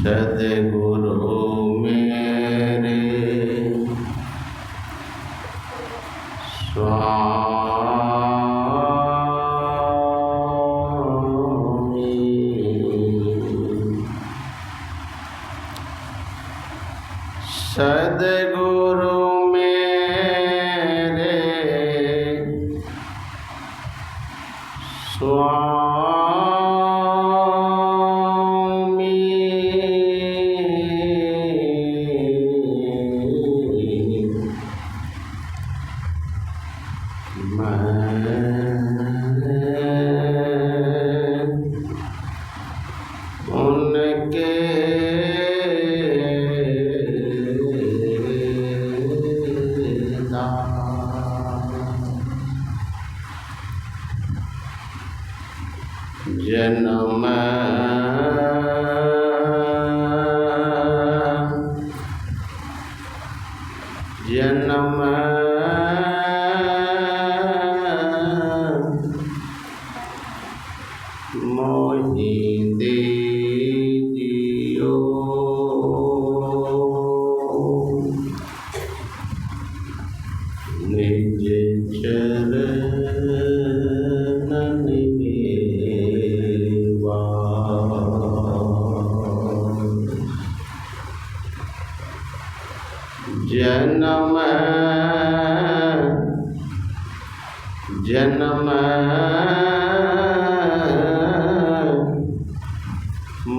सद्गुरु मेरे स्वामी, सद्गुरु मेरे स्वामी, उनके जन्म जन्म मोहि दीजियो, निज चरणन मेवा, जन्म जन्म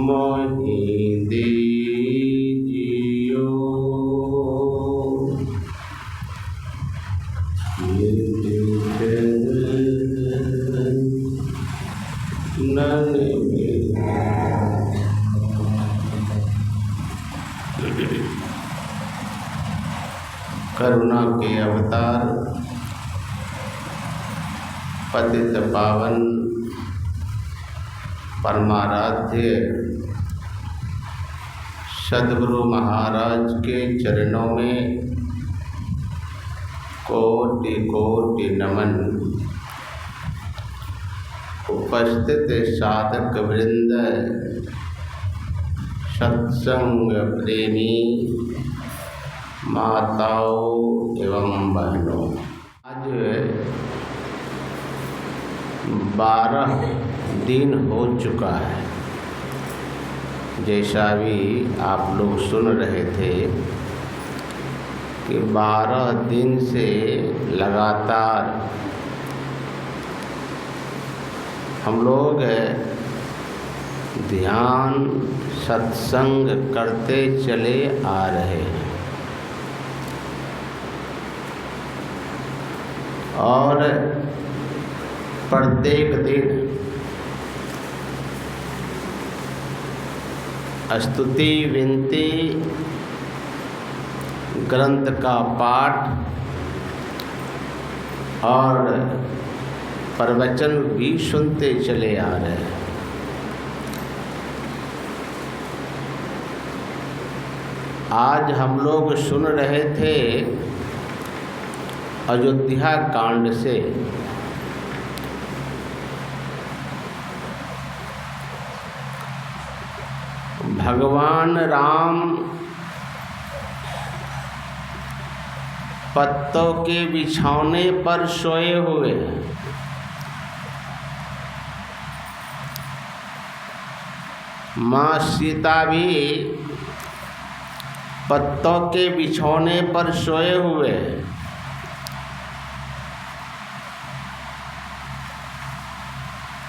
मोहि दीजियो, निज चरणन मेवा। करुणा के अवतार पतित पावन परमाराध्य सद्गुरु महाराज के चरणों में कोटि कोटि नमन। उपस्थित साधक वृंद, सत्संग प्रेमी माताओं एवं बहनों, आज 12 दिन हो चुका है। जैसा भी आप लोग सुन रहे थे कि 12 दिन से लगातार हम लोग ध्यान सत्संग करते चले आ रहे हैं और प्रत्येक दिन स्तुति विनती ग्रंथ का पाठ और प्रवचन भी सुनते चले आ रहे हैं। आज हम लोग सुन रहे थे अयोध्या कांड से। भगवान राम पत्तों के बिछौने पर सोए हुए, माँ सीता भी पत्तों के बिछौने पर सोए हुए,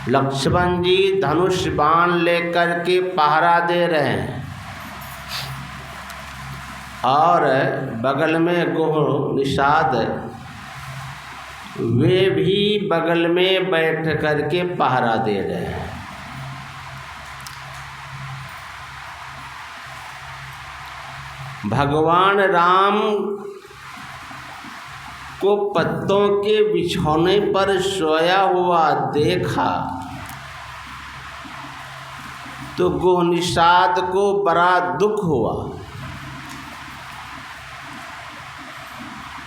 लक्ष्मण जी धनुष बाण लेकर के पहरा दे रहे हैं और बगल में गोह निषाद वे भी बगल में बैठ करके पहरा दे रहे हैं। भगवान राम को पत्तों के बिछौने पर सोया हुआ देखा तो गोह निषाद को बड़ा दुख हुआ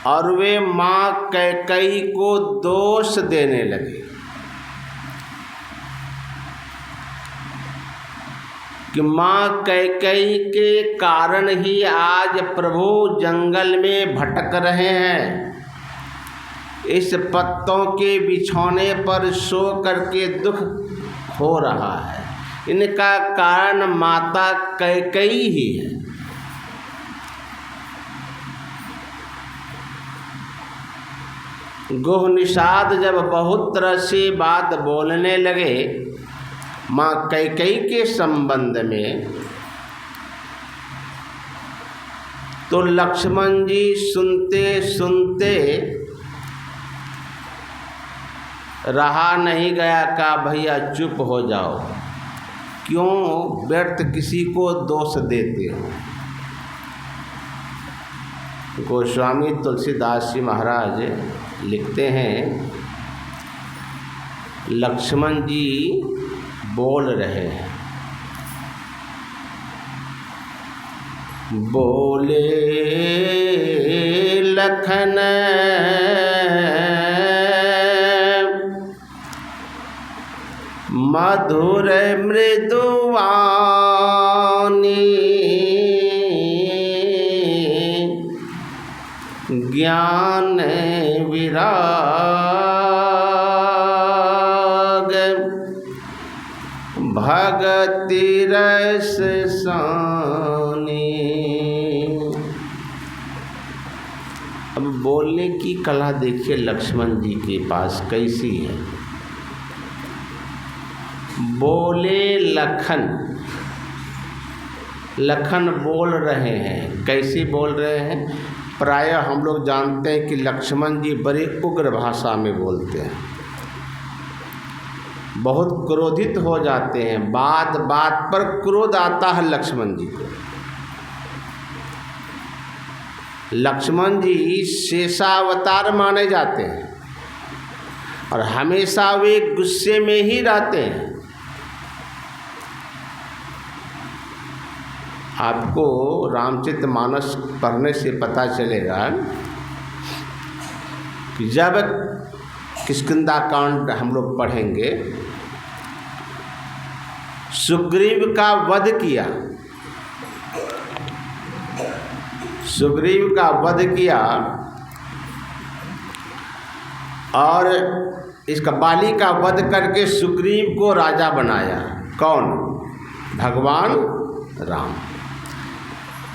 और वे माँ कैकेयी को दोष देने लगे कि माँ कैकेयी के कारण ही आज प्रभु जंगल में भटक रहे हैं। इस पत्तों के बिछौने पर सो करके दुख हो रहा है। इनका कारण माता कैकेयी ही है। गुह निषाद जब बहुत तरह से बात बोलने लगे माँ कैकेयी के संबंध में, तो लक्ष्मण जी सुनते सुनते रहा नहीं गया, कहा भैया चुप हो जाओ, क्यों व्यर्थ किसी को दोष देते हो। गोस्वामी तुलसीदास जी महाराज लिखते हैं, लक्ष्मण जी बोल रहे हैं, बोले लखन मधुर मृदुवानी ज्ञान विराग भगति रस सानी। अब बोलने की कला देखिए लक्ष्मण जी के पास कैसी है। बोले लखन, लखन बोल रहे हैं। कैसे बोल रहे हैं? प्रायः हम लोग जानते हैं कि लक्ष्मण जी बड़ी उग्र भाषा में बोलते हैं, बहुत क्रोधित हो जाते हैं, बात बात पर क्रोध आता है लक्ष्मण जी को। लक्ष्मण जी शेषावतार माने जाते हैं और हमेशा वे गुस्से में ही रहते हैं। आपको रामचरितमानस पढ़ने से पता चलेगा कि जब किष्किंधा कांड हम लोग पढ़ेंगे, सुग्रीव का वध किया, सुग्रीव का वध किया और इसका बाली का वध करके सुग्रीव को राजा बनाया। कौन? भगवान राम।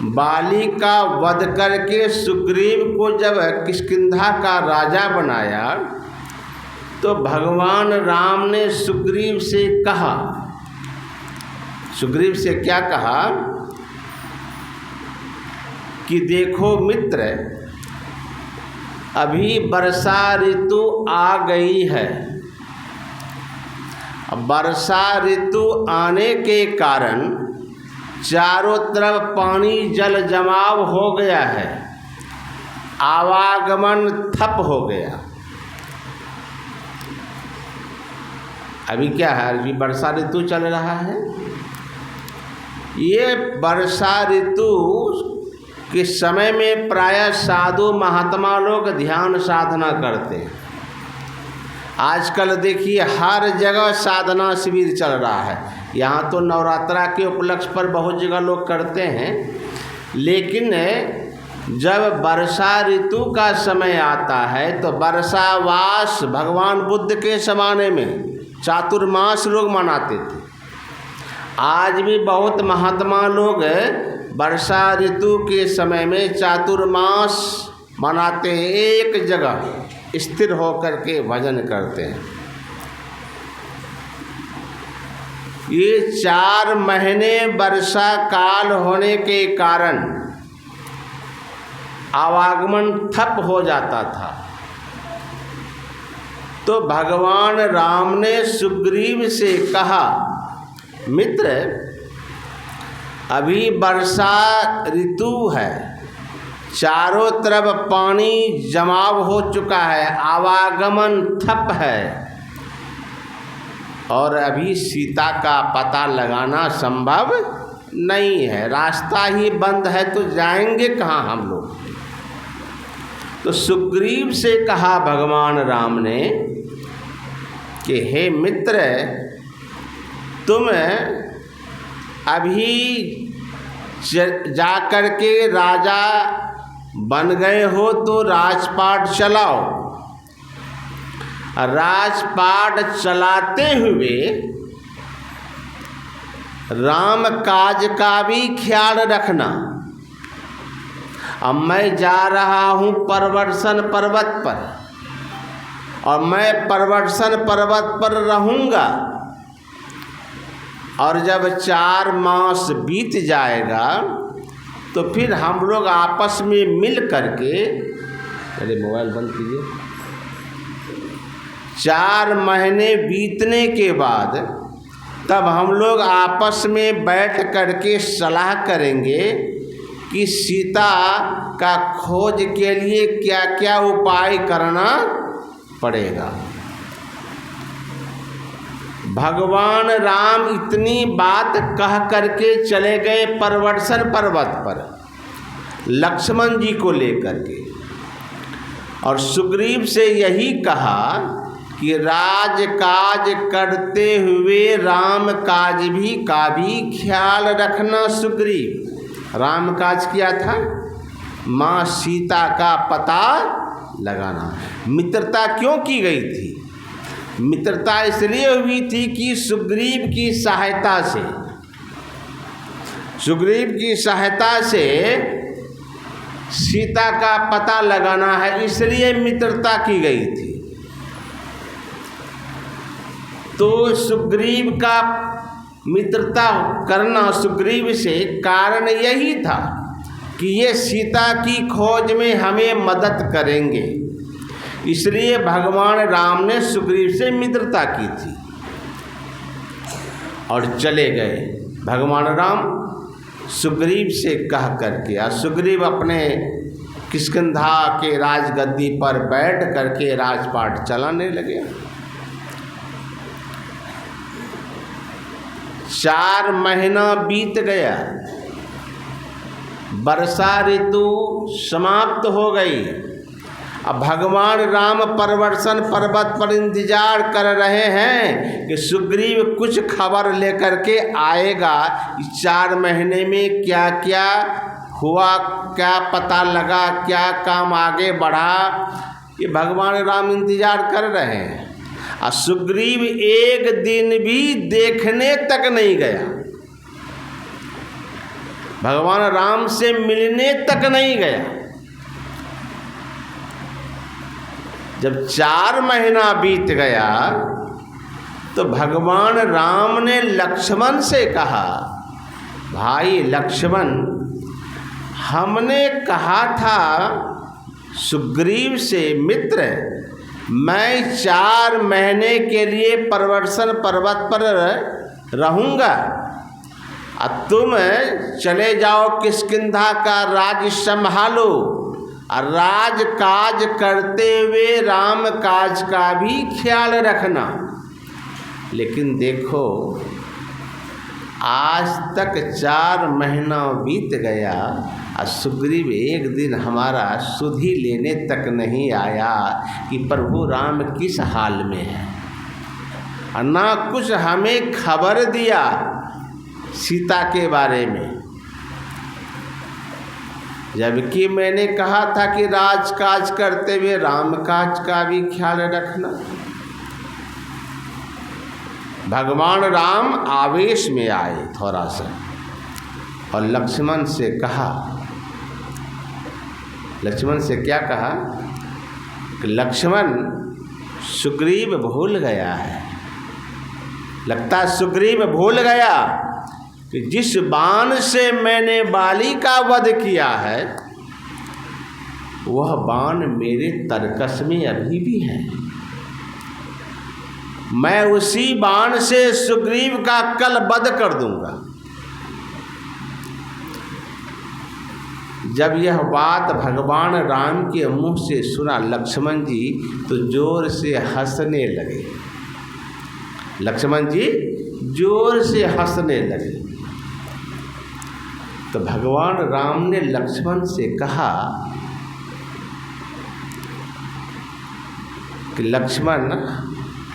बाली का वध करके सुग्रीव को जब किष्किंधा का राजा बनाया तो भगवान राम ने सुग्रीव से कहा, सुग्रीव से क्या कहा कि देखो मित्र, अभी वर्षा ऋतु आ गई है। वर्षा ऋतु आने के कारण चारों तरफ पानी जल जमाव हो गया है, आवागमन ठप हो गया। अभी क्या है? अभी वर्षा ऋतु चल रहा है। ये वर्षा ऋतु के समय में प्रायः साधु महात्मा लोग ध्यान साधना करते हैं। आजकल देखिए हर जगह साधना शिविर चल रहा है। यहाँ तो नवरात्रा के उपलक्ष्य पर बहुत जगह लोग करते हैं, लेकिन जब वर्षा ऋतु का समय आता है तो वर्षावास भगवान बुद्ध के ज़माने में चातुर्मास लोग मनाते थे। आज भी बहुत महात्मा लोग वर्षा ऋतु के समय में चातुर्मास मनाते हैं, एक जगह स्थिर होकर के भजन करते हैं। ये 4 महीने वर्षा काल होने के कारण आवागमन ठप हो जाता था। तो भगवान राम ने सुग्रीव से कहा, मित्र अभी वर्षा ऋतु है, चारों तरफ पानी जमाव हो चुका है, आवागमन ठप है और अभी सीता का पता लगाना संभव नहीं है। रास्ता ही बंद है तो जाएंगे कहाँ हम लोग। तो सुग्रीव से कहा भगवान राम ने कि हे मित्र, तुम अभी जा कर के राजा बन गए हो तो राजपाट चलाओ। राजपाट चलाते हुए राम काज का भी ख्याल रखना। अब मैं जा रहा हूँ परवर्षण पर्वत पर और मैं परवर्षण पर्वत पर रहूँगा, और जब 4 मास बीत जाएगा तो फिर हम लोग आपस में मिल करके, अरे मोबाइल बंद कीजिए, 4 महीने बीतने के बाद तब हम लोग आपस में बैठ करके सलाह करेंगे कि सीता का खोज के लिए क्या क्या उपाय करना पड़ेगा। भगवान राम इतनी बात कह करके चले गए परवर्षण पर्वत पर लक्ष्मण जी को लेकर के, और सुग्रीव से यही कहा कि राज काज करते हुए राम काज का भी ख्याल रखना। सुग्रीव राम काज किया था, माँ सीता का पता लगाना। मित्रता क्यों की गई थी? मित्रता इसलिए हुई थी कि सुग्रीव की सहायता से सीता का पता लगाना है, इसलिए मित्रता की गई थी। तो सुग्रीव का मित्रता करना सुग्रीव से कारण यही था कि ये सीता की खोज में हमें मदद करेंगे, इसलिए भगवान राम ने सुग्रीव से मित्रता की थी और चले गए। भगवान राम सुग्रीव से कह करके, और सुग्रीव अपने किष्किंधा के राजगद्दी पर बैठ करके राजपाट चलाने लगे। 4 महीना बीत गया, वर्षा ऋतु समाप्त हो गई। अब भगवान राम परवर्षण पर्वत पर इंतजार कर रहे हैं कि सुग्रीव कुछ खबर लेकर के आएगा। इस 4 महीने में क्या क्या हुआ, क्या पता लगा, क्या काम आगे बढ़ा, ये भगवान राम इंतजार कर रहे हैं। और सुग्रीव एक दिन भी देखने तक नहीं गया, भगवान राम से मिलने तक नहीं गया। जब 4 महीना बीत गया तो भगवान राम ने लक्ष्मण से कहा, भाई लक्ष्मण, हमने कहा था सुग्रीव से, मित्र, मैं 4 महीने के लिए परवर्षण पर्वत पर रहूँगा और तुम चले जाओ किष्किंधा का राज्य संभालो और राज काज करते हुए राम काज का भी ख्याल रखना। लेकिन देखो आज तक 4 महीना बीत गया और सुग्रीव एक दिन हमारा सुधि लेने तक नहीं आया कि प्रभु राम किस हाल में है, और ना कुछ हमें खबर दिया सीता के बारे में, जबकि मैंने कहा था कि राज काज करते हुए राम काज का भी ख्याल रखना। भगवान राम आवेश में आए थोड़ा सा और लक्ष्मण से कहा, लक्ष्मण से क्या कहा कि लक्ष्मण, सुग्रीव भूल गया है, लगता सुग्रीव भूल गया कि जिस बाण से मैंने बाली का वध किया है वह बाण मेरे तरकस में अभी भी है। मैं उसी बाण से सुग्रीव का कल वध कर दूंगा। जब यह बात भगवान राम के मुंह से सुना लक्ष्मण जी तो जोर से हंसने लगे। लक्ष्मण जी जोर से हंसने लगे। तो भगवान राम ने लक्ष्मण से कहा कि लक्ष्मण,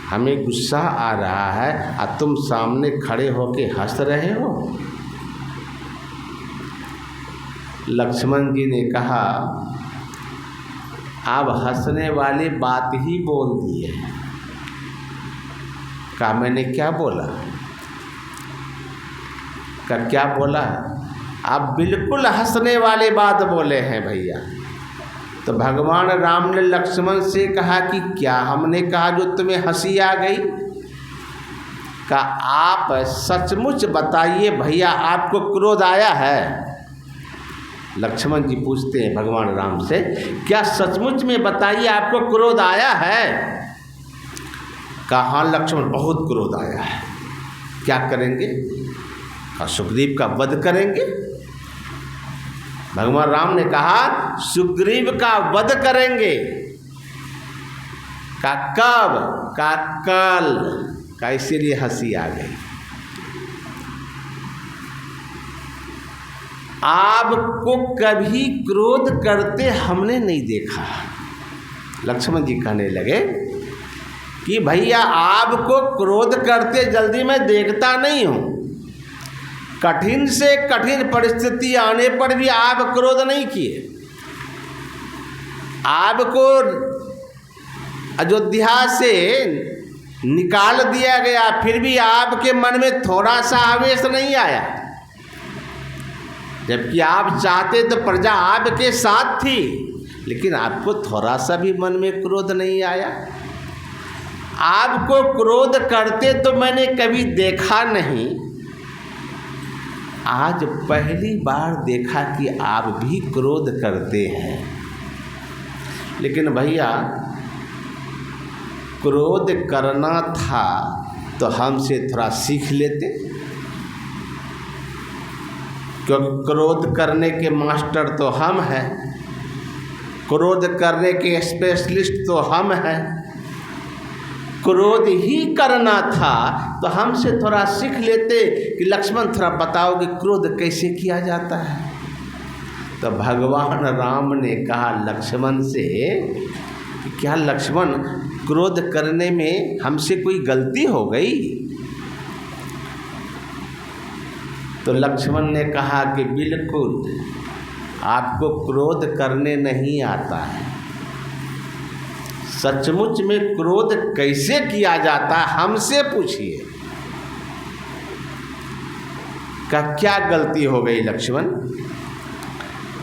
हमें गुस्सा आ रहा है और तुम सामने खड़े होके हंस रहे हो। लक्ष्मण जी ने कहा, आप हंसने वाली बात ही बोल दिए। कहा मैंने क्या बोला? का क्या बोला? आप बिल्कुल हंसने वाली बात बोले हैं भैया। तो भगवान राम ने लक्ष्मण से कहा कि क्या हमने कहा जो तुम्हें हंसी आ गई? का आप सचमुच बताइए भैया, आपको क्रोध आया है? लक्ष्मण जी पूछते हैं भगवान राम से, क्या सचमुच में बताइए आपको क्रोध आया है? कहा हाँ लक्ष्मण, बहुत क्रोध आया है। क्या करेंगे? कहा सुग्रीव का वध करेंगे। भगवान राम ने कहा सुग्रीव का वध करेंगे। का कब? का कल। का इसीलिए हंसी आ गई। आपको कभी क्रोध करते हमने नहीं देखा। लक्ष्मण जी कहने लगे कि भैया आपको क्रोध करते जल्दी मैं देखता नहीं हूं। कठिन से कठिन परिस्थिति आने पर भी आप क्रोध नहीं किए। आपको अयोध्या से निकाल दिया गया, फिर भी आपके मन में थोड़ा सा आवेश नहीं आया। जबकि आप चाहते तो प्रजा आपके साथ थी, लेकिन आपको थोड़ा सा भी मन में क्रोध नहीं आया। आपको क्रोध करते तो मैंने कभी देखा नहीं, आज पहली बार देखा कि आप भी क्रोध करते हैं। लेकिन भैया क्रोध करना था तो हमसे थोड़ा सीख लेते, क्योंकि क्रोध करने के मास्टर तो हम हैं, क्रोध करने के स्पेशलिस्ट तो हम हैं। क्रोध ही करना था तो हमसे थोड़ा सीख लेते कि लक्ष्मण थोड़ा बताओ कि क्रोध कैसे किया जाता है। तो भगवान राम ने कहा लक्ष्मण से कि क्या लक्ष्मण, क्रोध करने में हमसे कोई गलती हो गई? तो लक्ष्मण ने कहा कि बिल्कुल, आपको क्रोध करने नहीं आता है। सचमुच में क्रोध कैसे किया जाता है हमसे पूछिए। का क्या गलती हो गई लक्ष्मण?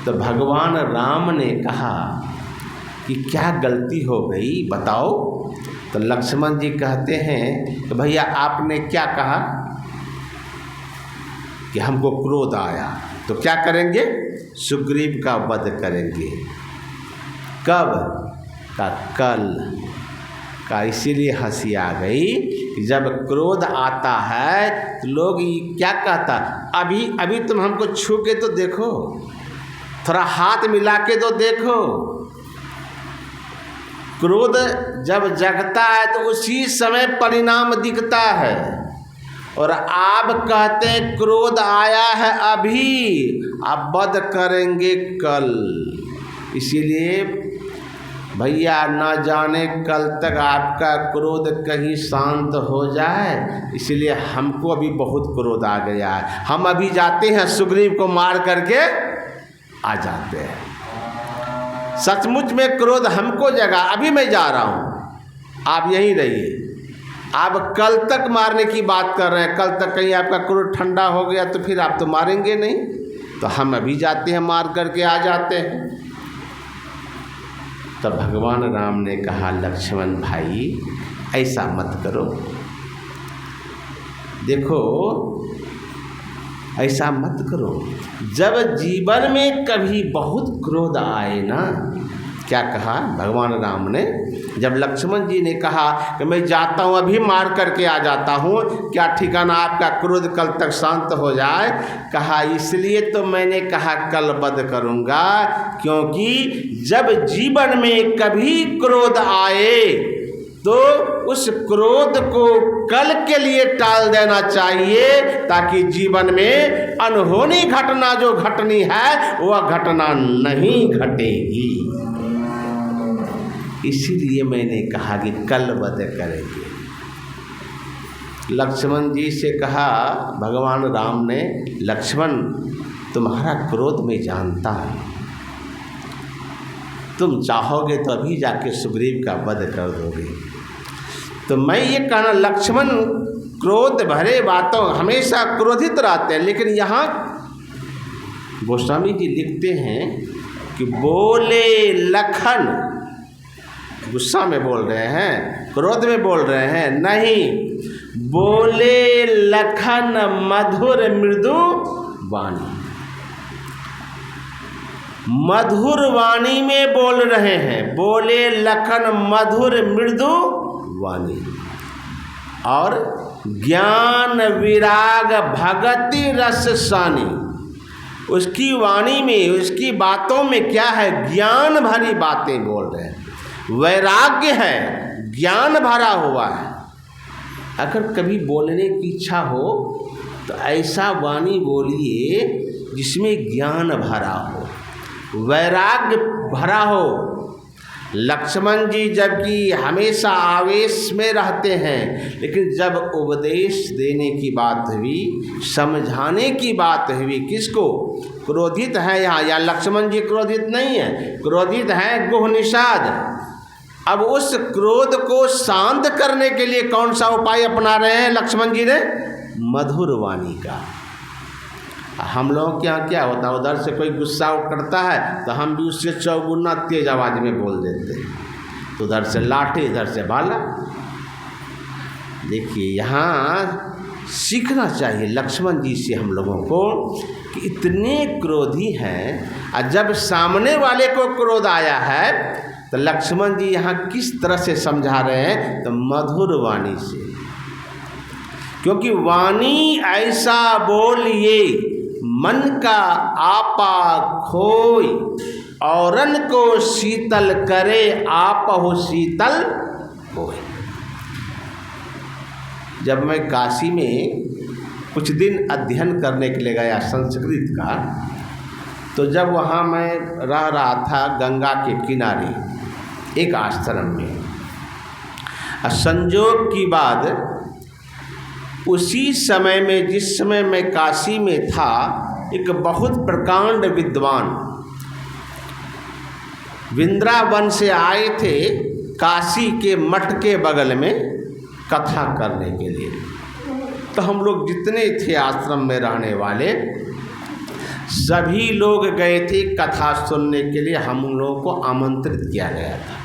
तो भगवान राम ने कहा कि क्या गलती हो गई बताओ। तो लक्ष्मण जी कहते हैं कि भैया आपने क्या कहा कि हमको क्रोध आया, तो क्या करेंगे? सुग्रीव का वध करेंगे। कब? का कल। का इसीलिए हंसी आ गई कि जब क्रोध आता है तो लोग क्या कहता, अभी तुम हमको छू के तो देखो, थोड़ा हाथ मिला के तो देखो। क्रोध जब जगता है तो उसी समय परिणाम दिखता है। और आप कहते हैं क्रोध आया है अभी, आप वध करेंगे कल। इसीलिए भैया न जाने कल तक आपका क्रोध कहीं शांत हो जाए, इसलिए हमको अभी बहुत क्रोध आ गया है। हम अभी जाते हैं, सुग्रीव को मार करके आ जाते हैं। सचमुच में क्रोध हमको जगा, अभी मैं जा रहा हूँ, आप यहीं रहिए। आप कल तक मारने की बात कर रहे हैं, कल तक कहीं आपका क्रोध ठंडा हो गया तो फिर आप तो मारेंगे नहीं। तो हम अभी जाते हैं, मार करके आ जाते हैं। तो भगवान राम ने कहा लक्ष्मण भाई ऐसा मत करो, देखो ऐसा मत करो। जब जीवन में कभी बहुत क्रोध आए ना, क्या कहा भगवान राम ने? जब लक्ष्मण जी ने कहा कि मैं जाता हूँ, अभी मार करके आ जाता हूँ, क्या ठिकाना आपका क्रोध कल तक शांत हो जाए। कहा इसलिए तो मैंने कहा कल वध करूँगा, क्योंकि जब जीवन में कभी क्रोध आए तो उस क्रोध को कल के लिए टाल देना चाहिए, ताकि जीवन में अनहोनी घटना जो घटनी है वह घटना नहीं घटेगी। इसीलिए मैंने कहा कि कल वध करेंगे। लक्ष्मण जी से कहा भगवान राम ने, लक्ष्मण तुम्हारा क्रोध मैं जानता हूँ, तुम चाहोगे तो अभी जाके सुग्रीव का वध कर दोगे। तो मैं ये कहना, लक्ष्मण क्रोध भरे बातों हमेशा क्रोधित रहते हैं, लेकिन यहाँ गोस्वामी जी लिखते हैं कि बोले लखन, गुस्सा में बोल रहे हैं, क्रोध में बोल रहे हैं, नहीं, बोले लखन मधुर मृदु वाणी, मधुर वाणी में बोल रहे हैं, बोले लखन मधुर मृदु वाणी, और ज्ञान विराग भगति रस सानी, उसकी वाणी में, उसकी बातों में क्या है, ज्ञान भरी बातें बोल रहे हैं, वैराग्य है, ज्ञान भरा हुआ है। अगर कभी बोलने की इच्छा हो तो ऐसा वाणी बोलिए जिसमें ज्ञान भरा हो, वैराग्य भरा हो। लक्ष्मण जी जबकि हमेशा आवेश में रहते हैं, लेकिन जब उपदेश देने की बात हुई, समझाने की बात हुई, किसको, क्रोधित है यहाँ, या लक्ष्मण जी क्रोधित नहीं है, क्रोधित है गुह निषाद। अब उस क्रोध को शांत करने के लिए कौन सा उपाय अपना रहे हैं लक्ष्मण जी ने, मधुर वाणी का। हम लोगों के यहाँ क्या होता है, उधर से कोई गुस्सा करता है तो हम भी उससे चौगुना तेज आवाज़ में बोल देते हैं, तो उधर से लाठी, इधर से भाला। देखिए यहाँ सीखना चाहिए लक्ष्मण जी से हम लोगों को कि इतने क्रोधी हैं, और जब सामने वाले को क्रोध आया है तो लक्ष्मण जी यहाँ किस तरह से समझा रहे हैं, तो मधुर वाणी से, क्योंकि वाणी ऐसा बोलिए मन का आपा खोई, औरन को शीतल करे आप हो शीतल होए। जब मैं काशी में कुछ दिन अध्ययन करने के लिए गया संस्कृत का, तो जब वहाँ मैं रह रहा था गंगा के किनारे एक आश्रम में, संजोग की बात उसी समय में, जिस समय मैं काशी में था, एक बहुत प्रकांड विद्वान वृंदावन से आए थे काशी के मठ के बगल में कथा करने के लिए। तो हम लोग जितने थे आश्रम में रहने वाले, सभी लोग गए थे कथा सुनने के लिए, हम लोगों को आमंत्रित किया गया था।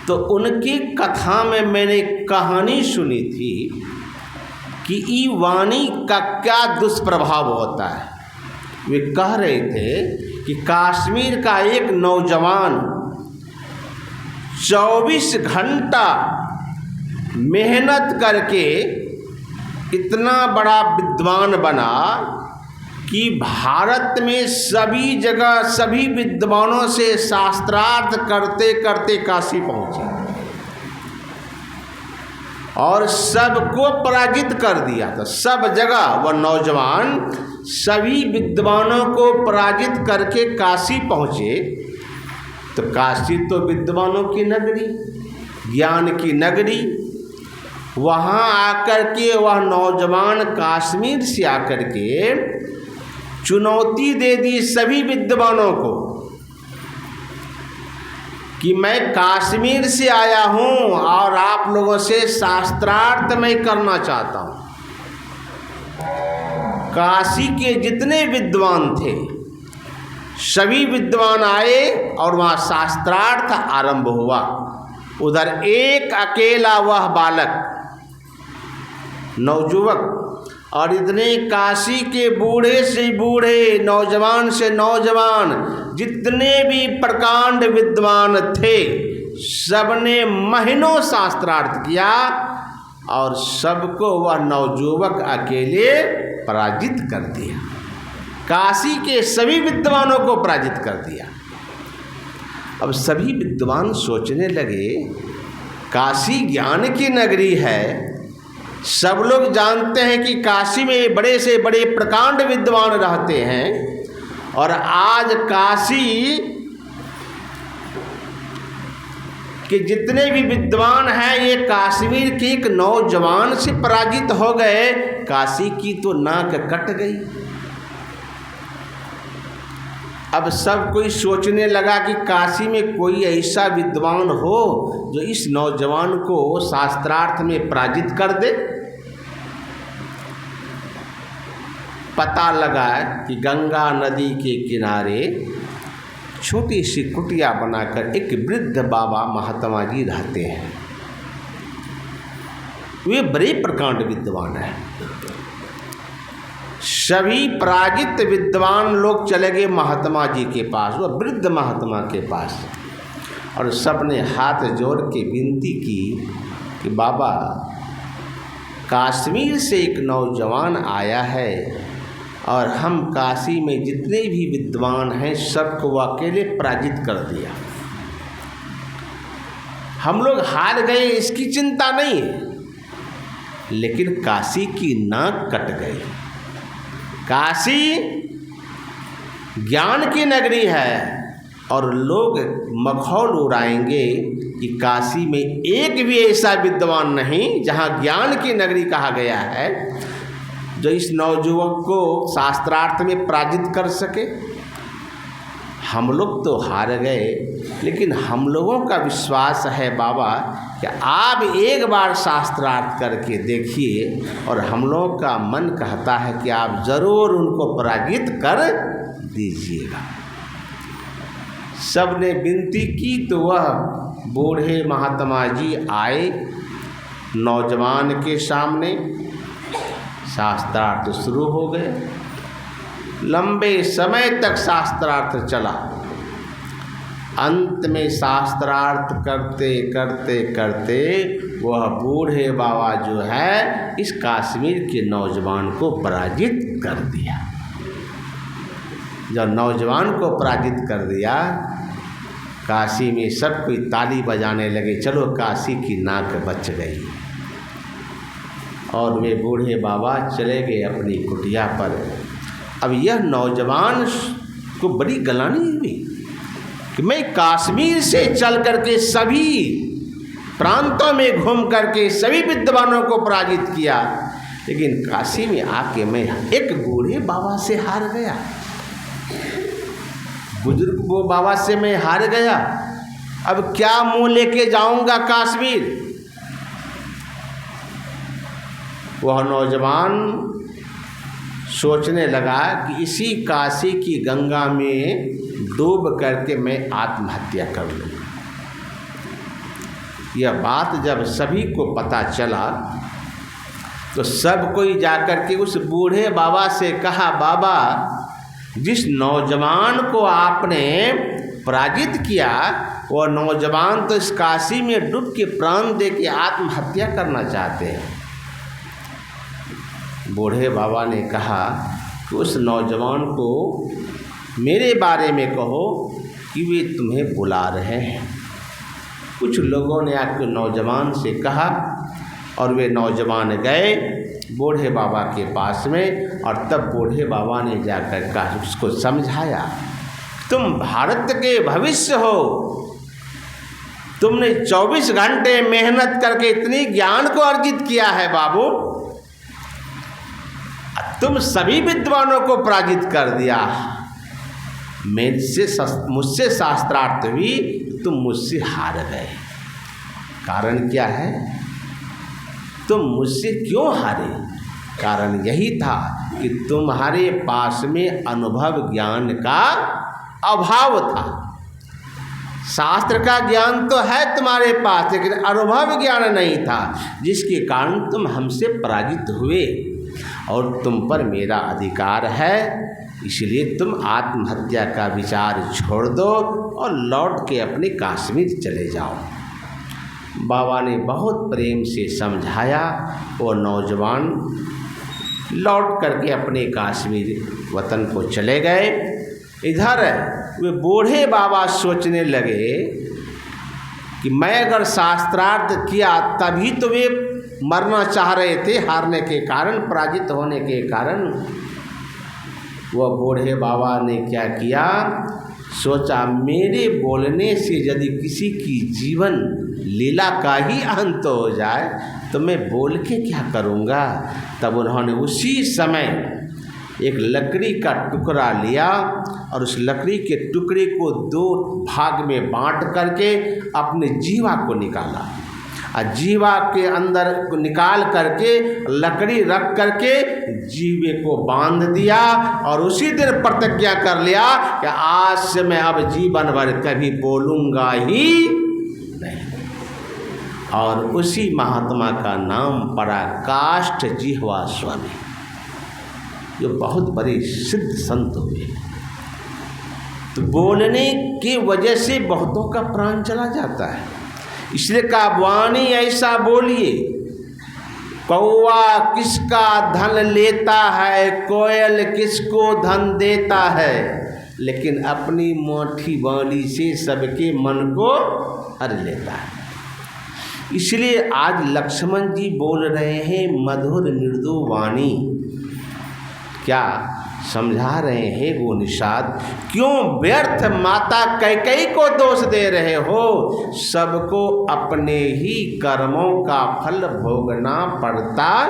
तो उनकी कथा में मैंने कहानी सुनी थी कि ई वाणी का क्या दुष्प्रभाव होता है। वे कह रहे थे कि कश्मीर का एक नौजवान 24 घंटा मेहनत करके इतना बड़ा विद्वान बना कि भारत में सभी जगह सभी विद्वानों से शास्त्रार्थ करते करते काशी पहुँचे और सबको पराजित कर दिया। तो सब जगह वह नौजवान सभी विद्वानों को पराजित करके काशी पहुँचे। तो काशी तो विद्वानों की नगरी, ज्ञान की नगरी, वहाँ आकर के वह नौजवान कश्मीर से आकर के चुनौती दे दी सभी विद्वानों को कि मैं कश्मीर से आया हूँ और आप लोगों से शास्त्रार्थ मैं करना चाहता हूँ। काशी के जितने विद्वान थे सभी विद्वान आए और वहाँ शास्त्रार्थ आरंभ हुआ। उधर एक अकेला वह बालक नवयुवक और इतने काशी के बूढ़े से बूढ़े, नौजवान से नौजवान, जितने भी प्रकांड विद्वान थे, सबने महीनों शास्त्रार्थ किया और सबको वह नवयुवक अकेले पराजित कर दिया। काशी के सभी विद्वानों को पराजित कर दिया। अब सभी विद्वान सोचने लगे, काशी ज्ञान की नगरी है, सब लोग जानते हैं कि काशी में बड़े से बड़े प्रकांड विद्वान रहते हैं, और आज काशी के जितने भी विद्वान हैं ये कश्मीर के एक नौजवान से पराजित हो गए। काशी की तो नाक कट गई। अब सब कोई सोचने लगा कि काशी में कोई ऐसा विद्वान हो जो इस नौजवान को शास्त्रार्थ में पराजित कर दे। पता लगा कि गंगा नदी के किनारे छोटी सी कुटिया बनाकर एक वृद्ध बाबा महात्मा जी रहते हैं। वे बड़े प्रकांड विद्वान हैं। सभी पराजित विद्वान लोग चले गए महात्मा जी के पास, वह वृद्ध महात्मा के पास, और सबने हाथ जोड़ के विनती की कि बाबा, कश्मीर से एक नौजवान आया है और हम काशी में जितने भी विद्वान हैं सबको वो अकेले पराजित कर दिया। हम लोग हार गए इसकी चिंता नहीं है, लेकिन काशी की नाक कट गई। काशी ज्ञान की नगरी है और लोग मखौल उड़ाएंगे कि काशी में एक भी ऐसा विद्वान नहीं जहाँ ज्ञान की नगरी कहा गया है जो इस नवयुवक को शास्त्रार्थ में पराजित कर सके। हम लोग तो हार गए, लेकिन हम लोगों का विश्वास है बाबा कि आप एक बार शास्त्रार्थ करके देखिए, और हम लोगों का मन कहता है कि आप ज़रूर उनको पराजित कर दीजिएगा। सब ने विनती की तो वह बूढ़े महात्मा जी आए नौजवान के सामने। शास्त्रार्थ शुरू हो गए। लंबे समय तक शास्त्रार्थ चला। अंत में शास्त्रार्थ करते करते करते वह बूढ़े बाबा जो है इस कश्मीर के नौजवान को पराजित कर दिया। जब नौजवान को पराजित कर दिया, काशी में सब कोई ताली बजाने लगे, चलो काशी की नाक बच गई। और वे बूढ़े बाबा चले गए अपनी कुटिया पर। अब यह नौजवान को बड़ी गलानी हुई कि मैं कश्मीर से चल करके सभी प्रांतों में घूम करके सभी विद्वानों को पराजित किया, लेकिन काशी में आके मैं एक बूढ़े बाबा से हार गया। बुजुर्ग वो बाबा से मैं हार गया। अब क्या मुंह लेके जाऊंगा कश्मीर। वह नौजवान सोचने लगा कि इसी काशी की गंगा में डूब करके मैं आत्महत्या कर लूँगा। यह बात जब सभी को पता चला तो सब कोई जाकर के उस बूढ़े बाबा से कहा, बाबा, जिस नौजवान को आपने पराजित किया वह नौजवान तो इस काशी में डूब के प्राण दे के आत्महत्या करना चाहते हैं। बूढ़े बाबा ने कहा कि उस नौजवान को मेरे बारे में कहो कि वे तुम्हें बुला रहे हैं। कुछ लोगों ने आकर नौजवान से कहा और वे नौजवान गए बूढ़े बाबा के पास में, और तब बूढ़े बाबा ने जाकर कहा, उसको समझाया, तुम भारत के भविष्य हो, तुमने 24 घंटे मेहनत करके इतनी ज्ञान को अर्जित किया है बाबू, तुम सभी विद्वानों को पराजित कर दिया। मुझसे शास्त्रार्थ हुई, तुम मुझसे हार गए। कारण क्या है? तुम मुझसे क्यों हारे? कारण यही था कि तुम्हारे पास में अनुभव ज्ञान का अभाव था। शास्त्र का ज्ञान तो है तुम्हारे पास, लेकिन अनुभव ज्ञान नहीं था, जिसके कारण तुम हमसे पराजित हुए। और तुम पर मेरा अधिकार है, इसलिए तुम आत्महत्या का विचार छोड़ दो और लौट के अपने कश्मीर चले जाओ। बाबा ने बहुत प्रेम से समझाया। वो नौजवान लौट करके अपने कश्मीर वतन को चले गए। इधर वे बूढ़े बाबा सोचने लगे कि मैं अगर शास्त्रार्थ किया तभी तो वे मरना चाह रहे थे, हारने के कारण, पराजित होने के कारण। वह बूढ़े बाबा ने क्या किया, सोचा मेरे बोलने से यदि किसी की जीवन लीला का ही अंत हो जाए तो मैं बोल के क्या करूँगा। तब उन्होंने उसी समय एक लकड़ी का टुकड़ा लिया और उस लकड़ी के टुकड़े को 2 भाग में बांट करके अपने जीवा को निकाला और जीवा के अंदर को निकाल करके लकड़ी रख करके जीवे को बांध दिया और उसी दिन प्रतिज्ञा कर लिया कि आज से मैं अब जीवन भर कभी बोलूँगा ही नहीं। और उसी महात्मा का नाम पड़ा काष्ठ जिह्वा स्वामी, जो बहुत बड़े सिद्ध संत हुए। तो बोलने की वजह से बहुतों का प्राण चला जाता है, इसलिए कहा वाणी ऐसा बोलिए, कौवा किसका धन लेता है, कोयल किसको धन देता है, लेकिन अपनी मोटी वाणी से सबके मन को हर लेता है। इसलिए आज लक्ष्मण जी बोल रहे हैं मधुर मृदु वाणी, क्या समझा रहे हैं वो निषाद, क्यों व्यर्थ माता कैकेयी को दोष दे रहे हो, सबको अपने ही कर्मों का फल भोगना पड़ता है।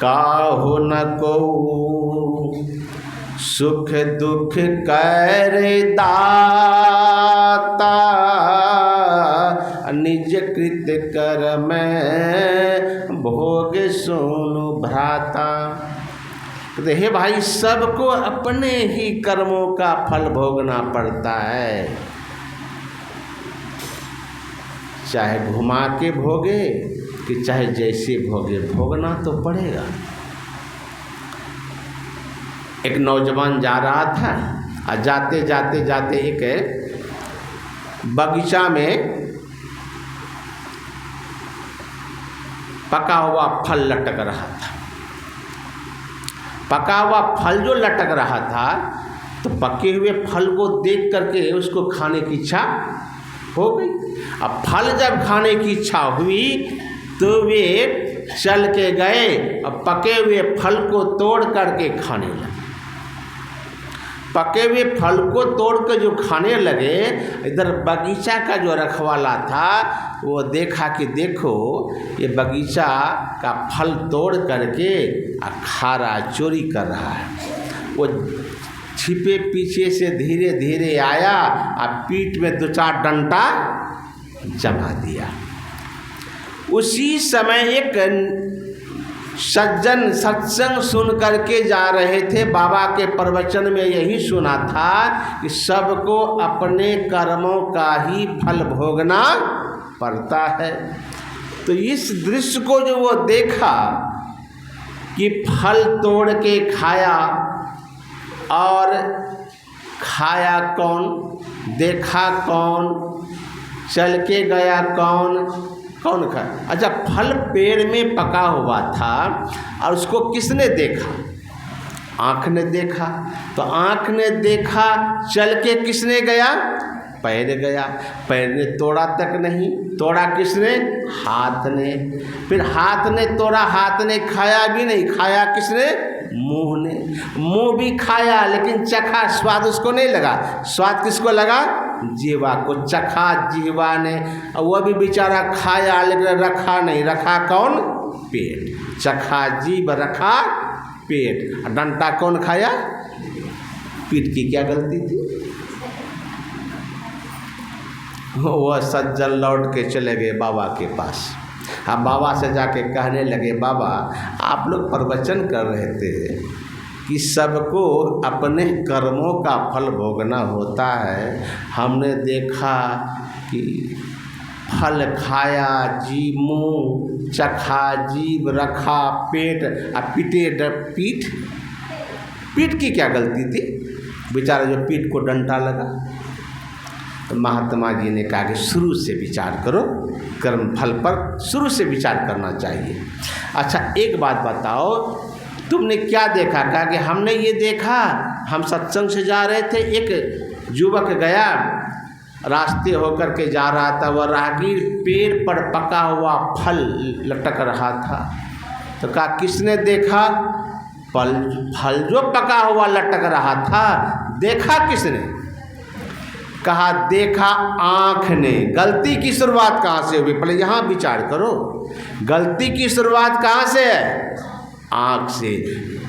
काहु न को सुख दुख कर दाता, निज कृत कर में भोग सोनु भ्राता। कहते हे भाई, सबको अपने ही कर्मों का फल भोगना पड़ता है, चाहे घुमा के भोगे कि चाहे जैसे भोगे, भोगना तो पड़ेगा। एक नौजवान जा रहा था और जाते जाते जाते एक बगीचा में पका हुआ फल लटक रहा था। पका हुआ फल जो लटक रहा था, तो पके हुए फल को देख करके उसको खाने की इच्छा हो गई। अब फल जब खाने की इच्छा हुई तो वे चल के गए और पके हुए फल को तोड़ करके खाने लगे। पके हुए फल को तोड़ कर जो खाने लगे, इधर बगीचा का जो रखवाला था वो देखा कि देखो ये बगीचा का फल तोड़ करके खा रहा, चोरी कर रहा है। वो छिपे पीछे से धीरे धीरे आया और पीठ में 2-4 डंडा जमा दिया। उसी समय एक सज्जन सत्संग सुन करके जा रहे थे, बाबा के प्रवचन में यही सुना था कि सबको अपने कर्मों का ही फल भोगना पड़ता है। तो इस दृश्य को जो वो देखा कि फल तोड़ के खाया, और खाया कौन, देखा कौन, चल के गया कौन, कौन खाया? अच्छा, फल पेड़ में पका हुआ था और उसको किसने देखा? आँख ने देखा। तो आँख ने देखा, चल के किसने गया? पैर गया। पैर ने तोड़ा तक नहीं, तोड़ा किसने? हाथ ने। फिर हाथ ने तोड़ा, हाथ ने खाया भी नहीं, खाया किसने? मुंह ने। मुंह भी खाया लेकिन चखा, स्वाद उसको नहीं लगा। स्वाद किसको लगा? जीवा को। चखा जीवा ने, और वह भी बेचारा खाया लेकिन रखा नहीं। रखा कौन? पेट। चखा जीव, रखा पेट। डंटा कौन खाया? पीठ की क्या गलती थी? वह सज्जन लौट के चले गए बाबा के पास। अब बाबा से जाके कहने लगे, बाबा आप लोग प्रवचन कर रहे थे कि सबको अपने कर्मों का फल भोगना होता है। हमने देखा कि फल खाया जीव, मुँह चखा जीव, रखा पेट, और पीटे पीठ। पीठ की क्या गलती थी? बेचारा जो पीठ को डंटा लगा। तो महात्मा जी ने कहा कि शुरू से विचार करो, कर्म फल पर शुरू से विचार करना चाहिए। अच्छा, एक बात बताओ, तुमने क्या देखा? कहा कि हमने ये देखा, हम सत्संग से जा रहे थे, एक युवक गया, रास्ते होकर के जा रहा था, वह राहगीर पेड़ पर पका हुआ फल लटक रहा था। तो कहा किसने देखा? फल जो पका हुआ लटक रहा था, देखा किसने? कहा देखा आँख ने। गलती की शुरुआत कहाँ से हुई? पहले यहाँ विचार करो, गलती की शुरुआत कहाँ से है? आँख से।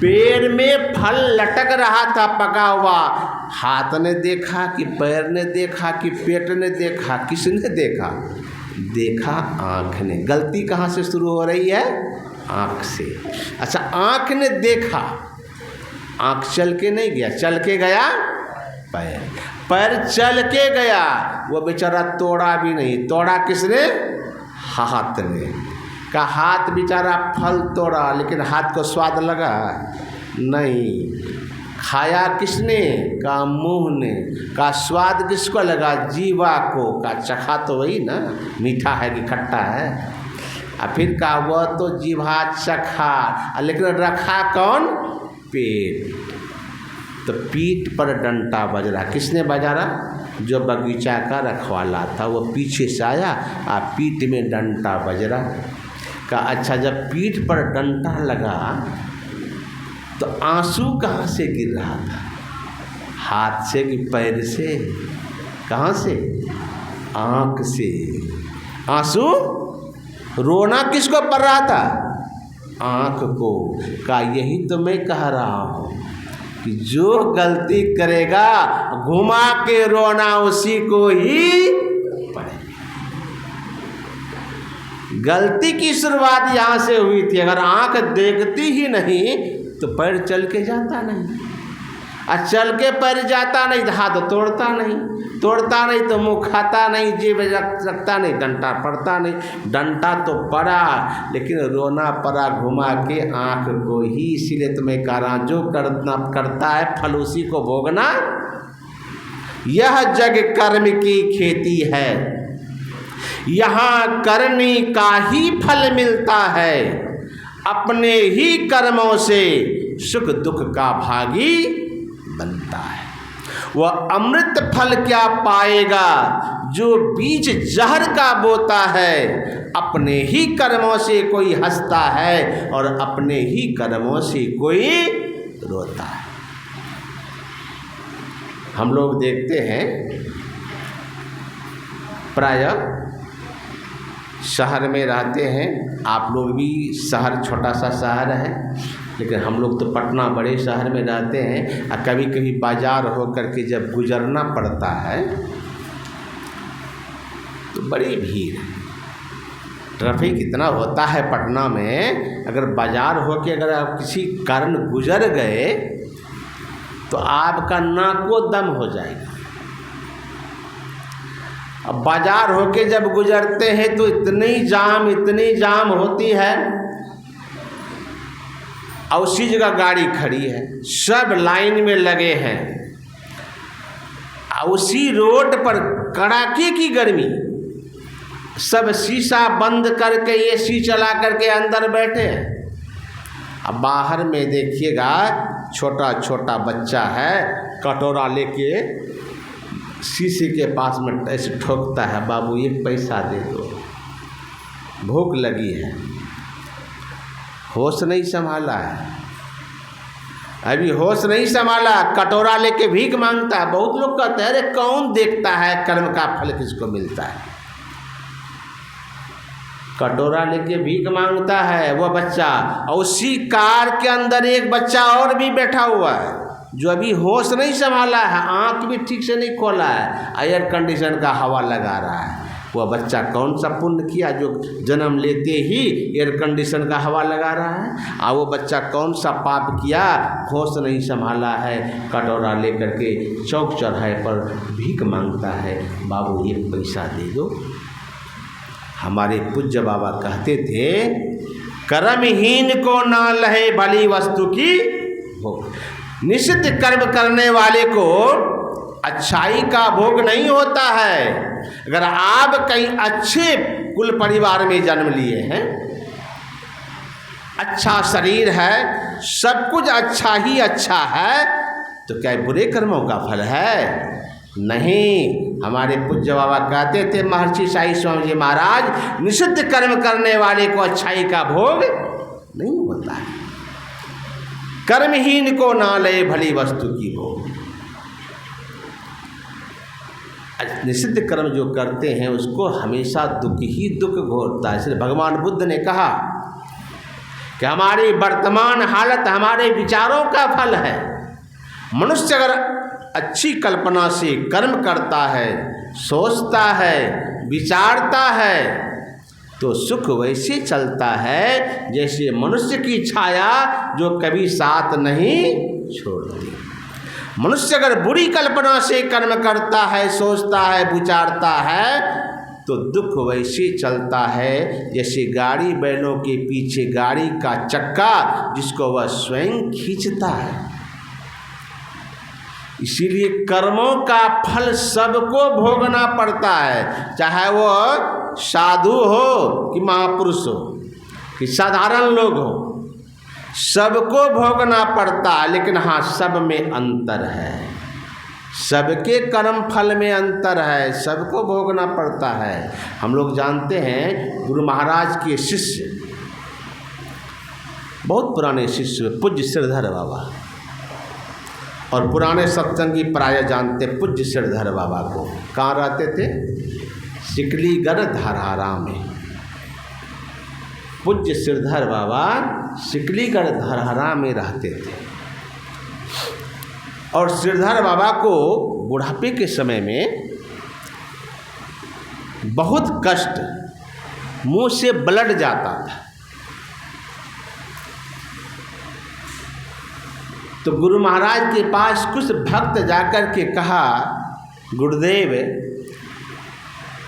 पेड़ में फल लटक रहा था पका हुआ, हाथ ने देखा कि पैर ने देखा कि पेट ने देखा, किसने देखा? देखा आँख ने। गलती कहाँ से शुरू हो रही है? आँख से। अच्छा, आँख ने देखा, आँख चल के नहीं गया, चल के गया पैर, पैर चल के गया, वो बेचारा तोड़ा भी नहीं। तोड़ा किसने? हाथ ने। का हाथ बेचारा फल तोड़ा, लेकिन हाथ को स्वाद लगा नहीं। खाया किसने? का मुंह ने। का स्वाद किसको लगा? जीवा को। का चखा तो वही ना, मीठा है कि खट्टा है। और फिर का वह तो जीवा चखा, लेकिन रखा कौन? पेट। तो पीठ पर डंटा बज रहा। किसने बजा रहा? जो बगीचा का रखवाला था, वो पीछे से आया और पीठ में डंटा बज रहा। का अच्छा, जब पीठ पर डंटा लगा तो आंसू कहाँ से गिर रहा था? हाथ से कि पैर से? कहाँ से? आँख से। आंसू रोना किसको पड़ रहा था? आँख को। का यही तो मैं कह रहा हूँ कि जो गलती करेगा घुमा के रोना उसी को ही पड़ेगा। गलती की शुरुआत यहाँ से हुई थी। अगर आँख देखती ही नहीं तो पैर चल के जाता नहीं, और चल के पैर जाता नहीं तो हाथ तोड़ता नहीं, तोड़ता नहीं तो मुँह खाता नहीं, जीभ रखता नहीं, डंटा पड़ता नहीं। डंटा तो पड़ा, लेकिन रोना पड़ा घुमा के आँख को ही। इसीलिए तो मैं कह रहा हूँ, जो करता है फल उसी को भोगना। यह जग कर्म की खेती है, यहाँ करनी का ही फल मिलता है। अपने ही कर्मों से सुख दुख का भागी बनता है। वह अमृत फल क्या पाएगा जो बीज जहर का बोता है। अपने ही कर्मों से कोई हंसता है और अपने ही कर्मों से कोई रोता है। हम लोग देखते हैं प्रायः शहर में रहते हैं, आप लोग भी, शहर छोटा सा शहर है, लेकिन हम लोग तो पटना बड़े शहर में रहते हैं। और कभी कभी बाजार हो करके जब गुजरना पड़ता है तो बड़ी भीड़, ट्रैफिक इतना होता है पटना में। अगर बाजार हो के अगर आप किसी कारण गुजर गए तो आपका नाको दम हो जाएगा। अब बाजार होके जब गुजरते हैं तो इतनी जाम होती है, और उसी जगह गाड़ी खड़ी है, सब लाइन में लगे हैं, और उसी रोड पर कड़ाके की गर्मी, सब शीशा बंद करके एसी चला करके अंदर बैठे हैं। अब बाहर में देखिएगा छोटा छोटा बच्चा है, कटोरा लेके शीशे के पास में ऐसे ठोकता है, बाबू एक पैसा दे दो, भूख लगी है। होश नहीं संभाला है, अभी होश नहीं संभाला, कटोरा लेके भीख मांगता है। बहुत लोग कहते हैं अरे कौन देखता है कर्म का फल किसको मिलता है। कटोरा लेके भीख मांगता है वो बच्चा, और उसी कार के अंदर एक बच्चा और भी बैठा हुआ है जो अभी होश नहीं संभाला है, आँख भी ठीक से नहीं खोला है, एयर कंडीशन का हवा लगा रहा है। वह बच्चा कौन सा पुण्य किया जो जन्म लेते ही एयर कंडीशन का हवा लगा रहा है। और वो बच्चा कौन सा पाप किया, होश नहीं संभाला है, कटोरा लेकर के चौक चौराहे पर भीख मांगता है, बाबू एक पैसा दे दो। हमारे पूज्य बाबा कहते थे कर्महीन को ना लहे भली वस्तु की भोग। निषिद्ध कर्म करने वाले को अच्छाई का भोग नहीं होता है। अगर आप कहीं अच्छे कुल परिवार में जन्म लिए हैं, अच्छा शरीर है, सब कुछ अच्छा ही अच्छा है, तो क्या बुरे कर्मों का फल है? नहीं। हमारे पूज्य बाबा कहते थे महर्षि साई स्वामी जी महाराज, निषिद्ध कर्म करने वाले को अच्छाई का भोग नहीं होता है। कर्महीन को ना ले भली वस्तु की भोग। निषिद्ध कर्म जो करते हैं उसको हमेशा दुख ही दुख घोरता है। इसलिए भगवान बुद्ध ने कहा कि हमारी वर्तमान हालत हमारे विचारों का फल है। मनुष्य अगर अच्छी कल्पना से कर्म करता है, सोचता है, विचारता है, तो सुख वैसे चलता है जैसे मनुष्य की छाया जो कभी साथ नहीं छोड़ती। मनुष्य अगर बुरी कल्पना से कर्म करता है, सोचता है, विचारता है, तो दुख वैसे चलता है जैसे गाड़ी बैलों के पीछे गाड़ी का चक्का जिसको वह स्वयं खींचता है। इसीलिए कर्मों का फल सबको भोगना पड़ता है, चाहे वो साधु हो कि महापुरुष हो कि साधारण लोग हो, सबको भोगना पड़ता है। लेकिन हाँ, सब में अंतर है, सबके कर्म फल में अंतर है, सबको भोगना पड़ता है। हम लोग जानते हैं गुरु महाराज के शिष्य, बहुत पुराने शिष्य पूज्य श्रीधर बाबा, और पुराने सत्संगी प्राय जानते पूज्य श्रीधर बाबा को। कहाँ रहते थे? सिकलीगढ़ धरहरा में। पूज्य श्रीधर बाबा सिकलीगढ़ धरहरा में रहते थे। और श्रीधर बाबा को बुढ़ापे के समय में बहुत कष्ट, मुंह से ब्लड जाता था। तो गुरु महाराज के पास कुछ भक्त जाकर के कहा, गुरुदेव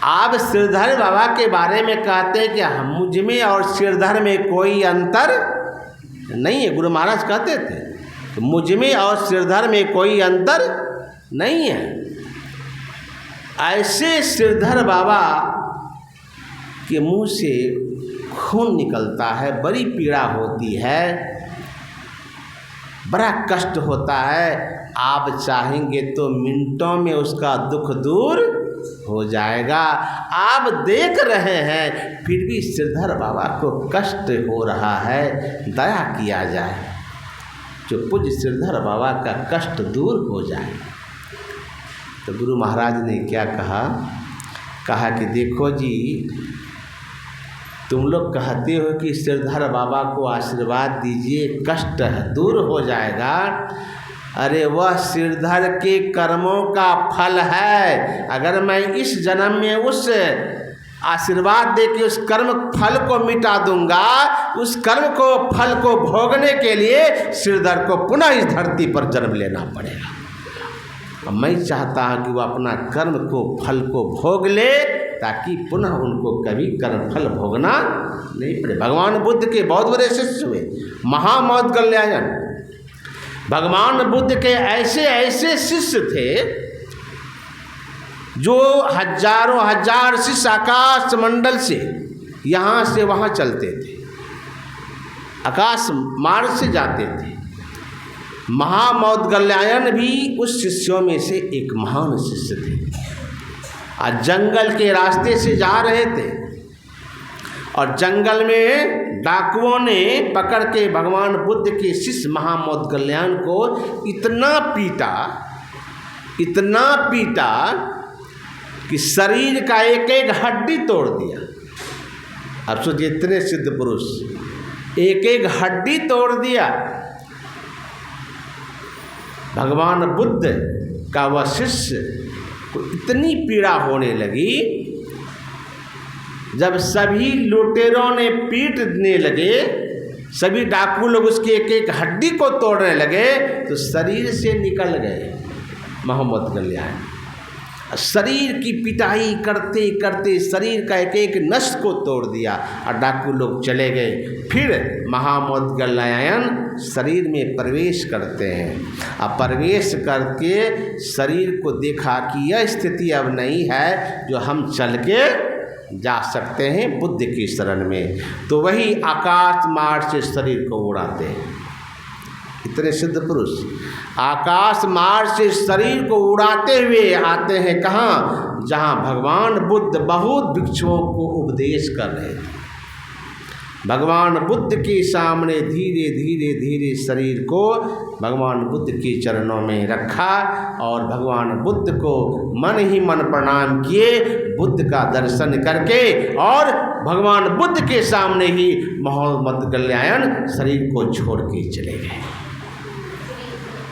आप श्रीधर बाबा के बारे में कहते हैं कि मुझ में और श्रीधर में कोई अंतर नहीं है। गुरु महाराज कहते थे कि मुझ में और श्रीधर में कोई अंतर नहीं है। ऐसे श्रीधर बाबा के मुंह से खून निकलता है, बड़ी पीड़ा होती है, बड़ा कष्ट होता है। आप चाहेंगे तो मिनटों में उसका दुख दूर हो जाएगा। आप देख रहे हैं फिर भी श्रीधर बाबा को कष्ट हो रहा है, दया किया जाए जो पूज्य श्रीधर बाबा का कष्ट दूर हो जाए। तो गुरु महाराज ने क्या कहा कि देखो जी, तुम लोग कहते हो कि श्रीधर बाबा को आशीर्वाद दीजिए, कष्ट दूर हो जाएगा। अरे वह श्रीधर के कर्मों का फल है। अगर मैं इस जन्म में उस आशीर्वाद दे के उस कर्म फल को मिटा दूंगा, उस कर्म को फल को भोगने के लिए श्रीधर को पुनः इस धरती पर जन्म लेना पड़ेगा। मैं चाहता हूँ कि वह अपना कर्म को फल को भोग ले, ताकि पुनः उनको कभी कर्म फल भोगना नहीं पड़े। भगवान बुद्ध के बहुत बड़े शिष्य हुए, महामौदगल्यायन। भगवान बुद्ध के ऐसे ऐसे शिष्य थे जो हजारों हजार शिष्य आकाश मंडल से यहाँ से वहाँ चलते थे, आकाश मार्ग से जाते थे। महामौदगल्यायन भी उस शिष्यों में से एक महान शिष्य थे। आज जंगल के रास्ते से जा रहे थे और जंगल में डाकुओं ने पकड़ के भगवान बुद्ध के शिष्य महामौदगल्यायन को इतना पीटा कि शरीर का एक एक हड्डी तोड़ दिया। अब सोचिए, इतने सिद्ध पुरुष एक एक हड्डी तोड़ दिया। भगवान बुद्ध का वह शिष्य को इतनी पीड़ा होने लगी, जब सभी लुटेरों ने पीटने लगे, सभी डाकू लोग उसकी एक एक हड्डी को तोड़ने लगे, तो शरीर से निकल गए महामौदगल्यायन। शरीर की पिटाई करते करते शरीर का एक एक नस को तोड़ दिया और डाकू लोग चले गए। फिर महामौदगल्यायन शरीर में प्रवेश करते हैं। अब प्रवेश करके शरीर को देखा कि यह स्थिति अब नहीं है जो हम चल के जा सकते हैं बुद्ध की शरण में, तो वही आकाश मार्ग से शरीर को उड़ाते हैं। इतने सिद्ध पुरुष आकाश मार्ग से शरीर को उड़ाते हुए आते हैं कहाँ? जहाँ भगवान बुद्ध बहुत भिक्षुओं को उपदेश कर रहे थे। भगवान बुद्ध के सामने धीरे धीरे धीरे शरीर को भगवान बुद्ध के चरणों में रखा और भगवान बुद्ध को मन ही मन प्रणाम किए। बुद्ध का दर्शन करके और भगवान बुद्ध के सामने ही मोहम्मद गल्यायन शरीर को छोड़ के चले गए।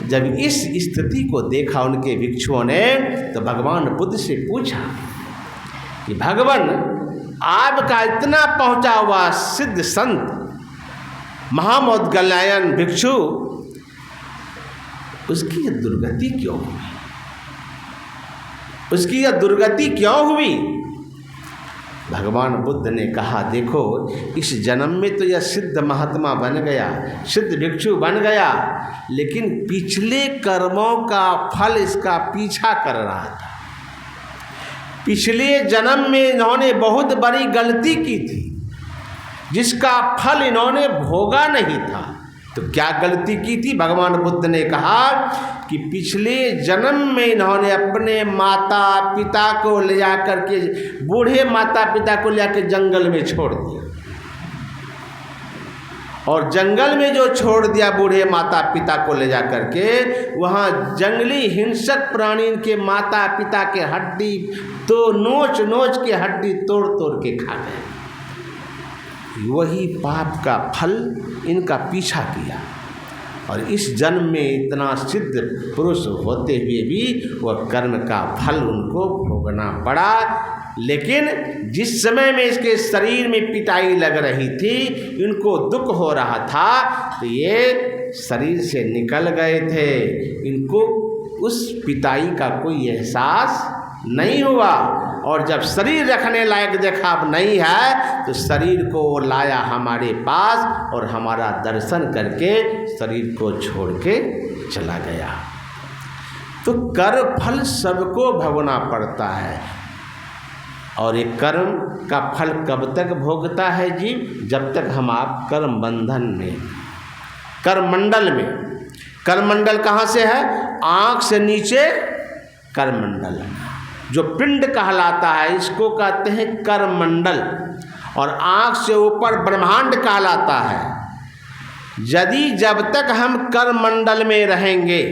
जब इस स्थिति को देखा उनके भिक्षुओं ने तो भगवान बुद्ध से पूछा कि भगवान, आपका इतना पहुंचा हुआ सिद्ध संत मोहम्मद गल्यायन भिक्षु, उसकी यह दुर्गति क्यों हुई? उसकी यह दुर्गति क्यों हुई? भगवान बुद्ध ने कहा, देखो, इस जन्म में तो यह सिद्ध महात्मा बन गया, सिद्ध भिक्षु बन गया, लेकिन पिछले कर्मों का फल इसका पीछा कर रहा था। पिछले जन्म में इन्होंने बहुत बड़ी गलती की थी जिसका फल इन्होंने भोगा नहीं था। तो क्या गलती की थी? भगवान बुद्ध ने कहा कि पिछले जन्म में इन्होंने अपने माता पिता को ले जाकर के, बूढ़े माता पिता को ले जाकर जंगल में छोड़ दिया, और जंगल में जो छोड़ दिया बूढ़े माता पिता को ले जाकर के, वहाँ जंगली हिंसक प्राणी इनके माता पिता के हड्डी तो नोच नोच के हड्डी तोड़ तोड़ के खा गए। वही पाप का फल इनका पीछा किया, और इस जन्म में इतना सिद्ध पुरुष होते हुए भी वह कर्म का फल उनको भोगना पड़ा। लेकिन जिस समय में इसके शरीर में पिटाई लग रही थी, इनको दुख हो रहा था, तो ये शरीर से निकल गए थे। इनको उस पिटाई का कोई एहसास नहीं हुआ, और जब शरीर रखने लायक देखा अब नहीं है, तो शरीर को लाया हमारे पास और हमारा दर्शन करके शरीर को छोड़ के चला गया। तो कर्म फल सबको भोगना पड़ता है, और एक कर्म का फल कब तक भोगता है जीव? जब तक हम आप कर्म बंधन में, कर्ममंडल में। कर्ममंडल कहाँ से है? आँख से नीचे कर्ममंडल, जो पिंड कहलाता है इसको कहते हैं कर्ममंडल, और आँख से ऊपर ब्रह्मांड कहलाता है। यदि जब तक हम कर्ममंडल में रहेंगे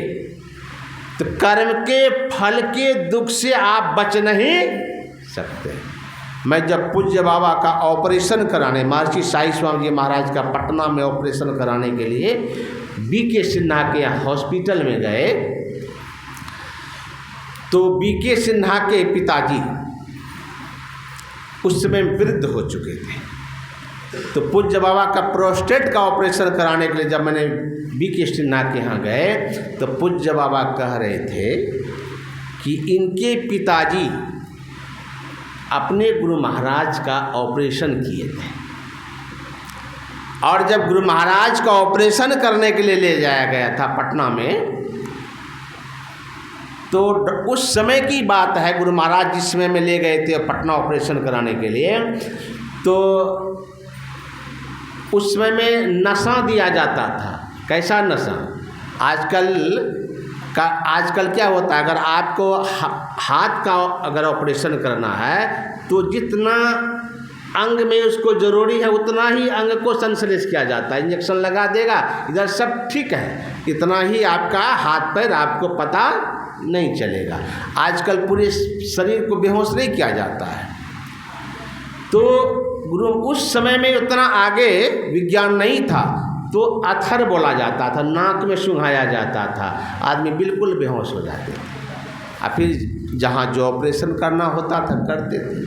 तो कर्म के फल के दुख से आप बच नहीं सकते। मैं जब पूज्य बाबा का ऑपरेशन कराने, महर्षि साई स्वामी जी महाराज का पटना में ऑपरेशन कराने के लिए बीके सिन्हा के हॉस्पिटल में गए, तो बीके सिन्हा के पिताजी उस समय वृद्ध हो चुके थे। तो पूज्य बाबा का प्रोस्टेट का ऑपरेशन कराने के लिए जब मैंने बीके सिन्हा के यहाँ गए, तो पूज्य बाबा कह रहे थे कि इनके पिताजी अपने गुरु महाराज का ऑपरेशन किए थे, और जब गुरु महाराज का ऑपरेशन करने के लिए ले जाया गया था पटना में, तो उस समय की बात है, गुरु महाराज जिस समय में ले गए थे पटना ऑपरेशन कराने के लिए, तो उस समय में नशा दिया जाता था। कैसा नशा? आजकल क्या होता है, अगर आपको हाथ का अगर ऑपरेशन करना है, तो जितना अंग में उसको ज़रूरी है उतना ही अंग को संश्लेष किया जाता है। इंजेक्शन लगा देगा, इधर सब ठीक है, इतना ही आपका हाथ पैर आपको पता नहीं चलेगा। आजकल पूरे शरीर को बेहोश नहीं किया जाता है। तो गुरु उस समय में उतना आगे विज्ञान नहीं था, तो अथर बोला जाता था, नाक में सुंघाया जाता था, आदमी बिल्कुल बेहोश हो जाते थे, और फिर जहाँ जो ऑपरेशन करना होता था करते थे।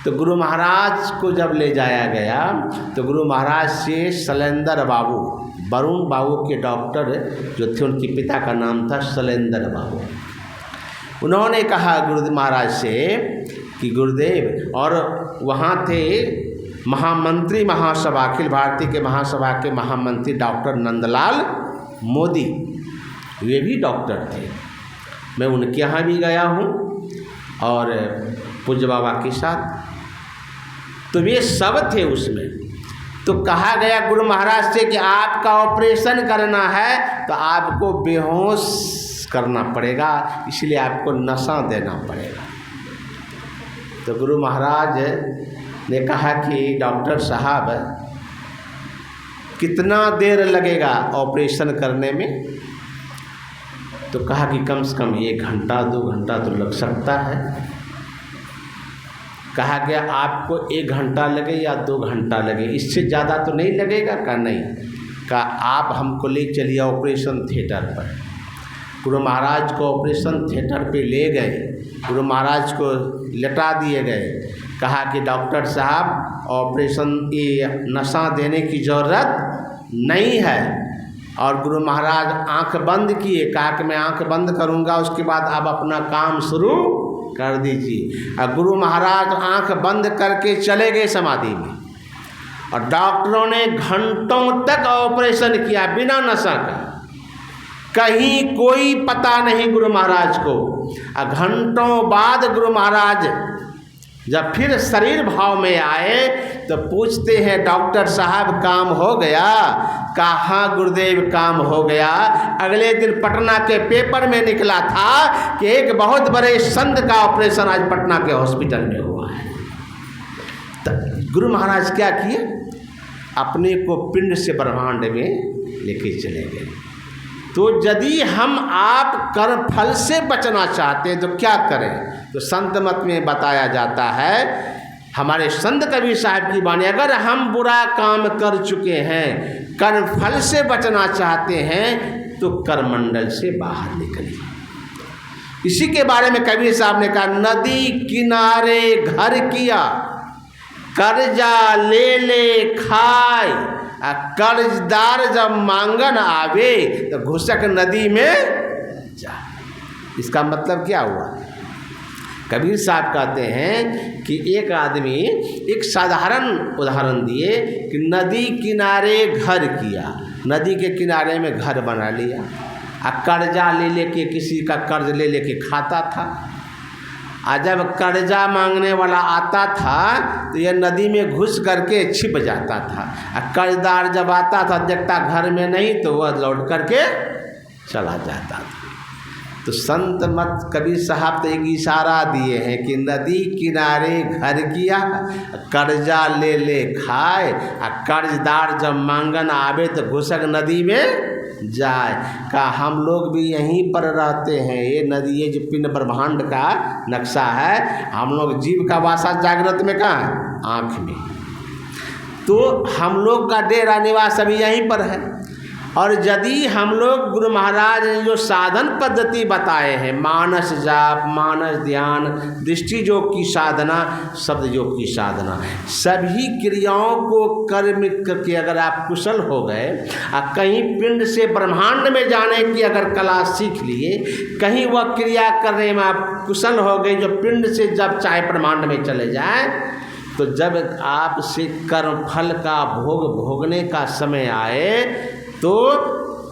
तो गुरु महाराज को जब ले जाया गया, तो गुरु महाराज से शैलेंद्र बाबू, वरुण बाबू के डॉक्टर जो थे, उनके पिता का नाम था शैलेंद्र बाबू, उन्होंने कहा गुरु महाराज से कि गुरुदेव, और वहाँ थे महामंत्री महासभा, अखिल भारतीय के महासभा के महामंत्री डॉक्टर नंदलाल मोदी, वे भी डॉक्टर थे। मैं उनके यहाँ भी गया हूँ और पूज्य बाबा के साथ, तो वे सब थे उसमें। तो कहा गया गुरु महाराज से कि आपका ऑपरेशन करना है तो आपको बेहोश करना पड़ेगा, इसलिए आपको नशा देना पड़ेगा। तो गुरु महाराज ने कहा कि डॉक्टर साहब कितना देर लगेगा ऑपरेशन करने में? तो कहा कि कम से कम 1 घंटा 2 घंटा तो लग सकता है। कहा गया आपको 1 घंटा लगे या 2 घंटा लगे, इससे ज़्यादा तो नहीं लगेगा? कहा नहीं। कहा आप हमको ले चलिए ऑपरेशन थिएटर पर। गुरु महाराज को ऑपरेशन थिएटर पे ले गए, गुरु महाराज को लेटा दिए गए। कहा कि डॉक्टर साहब ऑपरेशन ये नशा देने की ज़रूरत नहीं है। और गुरु महाराज आंख बंद किए, कहा कि मैं आंख बंद करूंगा, उसके बाद आप अपना काम शुरू कर दीजिए। और गुरु महाराज आंख बंद करके चले गए समाधि में, और डॉक्टरों ने घंटों तक ऑपरेशन किया बिना नशा का, कहीं कोई पता नहीं गुरु महाराज को। और घंटों बाद गुरु महाराज जब फिर शरीर भाव में आए तो पूछते हैं डॉक्टर साहब काम हो गया? कहा हाँ गुरुदेव काम हो गया। अगले दिन पटना के पेपर में निकला था कि एक बहुत बड़े संत का ऑपरेशन आज पटना के हॉस्पिटल में हुआ है। तो गुरु महाराज क्या किए? अपने को पिंड से ब्रह्मांड में लेके चले गए। तो यदि हम आप कर्म फल से बचना चाहते हैं तो क्या करें? तो संत मत में बताया जाता है, हमारे संत कबीर साहब की वाणी, अगर हम बुरा काम कर चुके हैं, कर्म फल से बचना चाहते हैं तो करमंडल से बाहर निकलिए। इसी के बारे में कबीर साहब ने कहा, नदी किनारे घर किया, कर्जा ले ले खाए, कर्जदार जब मांगन आवे तो घुसक नदी में जा। इसका मतलब क्या हुआ? कबीर साहब कहते हैं कि एक आदमी एक साधारण उदाहरण दिए कि नदी किनारे घर किया, नदी के किनारे में घर बना लिया, और कर्जा ले लेके किसी का कर्ज ले लेके खाता था। और जब कर्जा मांगने वाला आता था तो यह नदी में घुस करके छिप जाता था, और कर्जदार जब आता था देखता घर में नहीं तो वह लौट करके चला जाता था। तो संत मत कबीर साहब तो एक इशारा दिए हैं कि नदी किनारे घर किया, कर्जा ले ले खाए, और कर्जदार जब मांगन आवे तो घुसक नदी में जाए। का हम लोग भी यहीं पर रहते हैं, ये नदी, ये जो पिंड ब्रह्मांड का नक्शा है, हम लोग जीव का वासा जागृत में कहाँ है? आँख में। तो हम लोग का डेरा निवास अभी यहीं पर है। और यदि हम लोग गुरु महाराज ने जो साधन पद्धति बताए हैं, मानस जाप, मानस ध्यान, दृष्टि योग की साधना, शब्द योग की साधना, सभी क्रियाओं को कर्म करके अगर आप कुशल हो गए, और कहीं पिंड से ब्रह्मांड में जाने की अगर कला सीख लिए, कहीं वह क्रिया करने में आप कुशल हो गए जो पिंड से जब चाहे ब्रह्मांड में चले जाए, तो जब आपसे कर्म फल का भोग भोगने का समय आए तो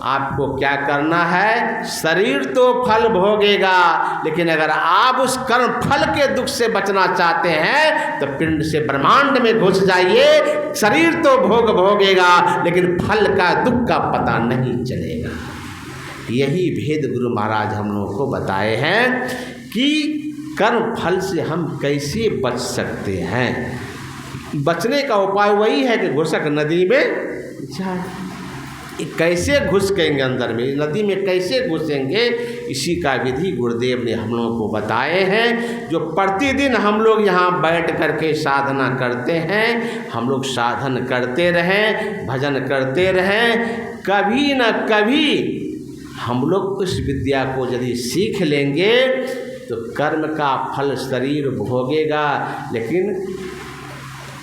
आपको क्या करना है? शरीर तो फल भोगेगा, लेकिन अगर आप उस कर्म फल के दुख से बचना चाहते हैं तो पिंड से ब्रह्मांड में घुस जाइए। शरीर तो भोग भोगेगा, लेकिन फल का दुख का पता नहीं चलेगा। यही भेद गुरु महाराज हम लोगों को बताए हैं कि कर्म फल से हम कैसे बच सकते हैं। बचने का उपाय वही है कि घुसक नदी में जाए। कैसे घुसेंगे अंदर में, नदी में कैसे घुसेंगे, इसी का विधि गुरुदेव ने हम लोगों को बताए हैं। जो प्रतिदिन हम लोग यहाँ बैठ करके साधना करते हैं, हम लोग साधन करते रहें, भजन करते रहें, कभी न कभी हम लोग उस विद्या को यदि सीख लेंगे तो कर्म का फल शरीर भोगेगा, लेकिन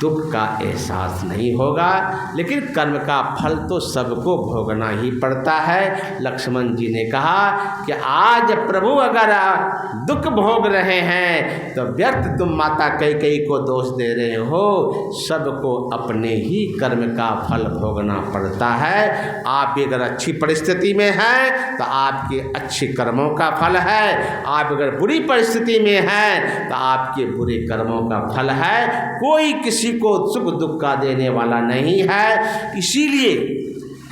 दुख का एहसास नहीं होगा। लेकिन कर्म का फल तो सबको भोगना ही पड़ता है। लक्ष्मण जी ने कहा कि आज प्रभु अगर दुख भोग रहे हैं तो व्यर्थ तुम माता कैकेयी को दोष दे रहे हो। सबको अपने ही कर्म का फल भोगना पड़ता है। आप अगर अच्छी परिस्थिति में हैं तो आपके अच्छे कर्मों का फल है, आप अगर बुरी परिस्थिति में हैं तो आपके बुरे कर्मों का फल है। कोई किसी को सुख दुख का देने वाला नहीं है। इसीलिए